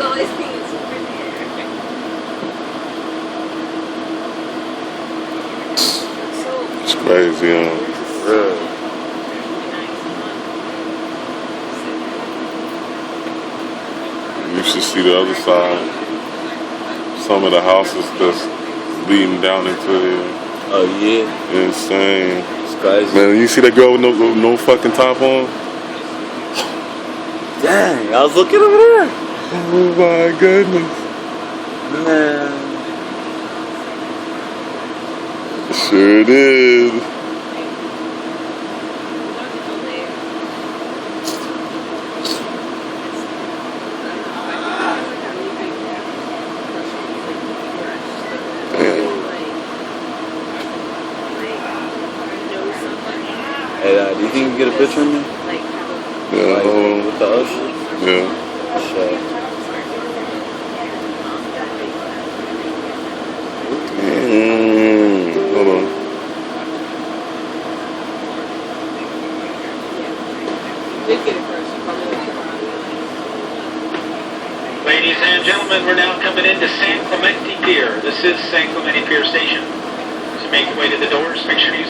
always being super there. It's crazy, huh? Real. You should see the other side. Some of the houses that's leading down into there. Oh yeah. Insane. It's crazy. Man, you see that girl with no fucking top on? Dang, I was looking over there. Oh my goodness. Man. Sure it is. Hey, do you think you can get a picture of me? Yeah, Like, with the ocean? yeah. Sure. Hold on. Ladies and gentlemen, we're now coming into San Clemente Pier. This is San Clemente Pier Station. So make your way to the doors. Make sure you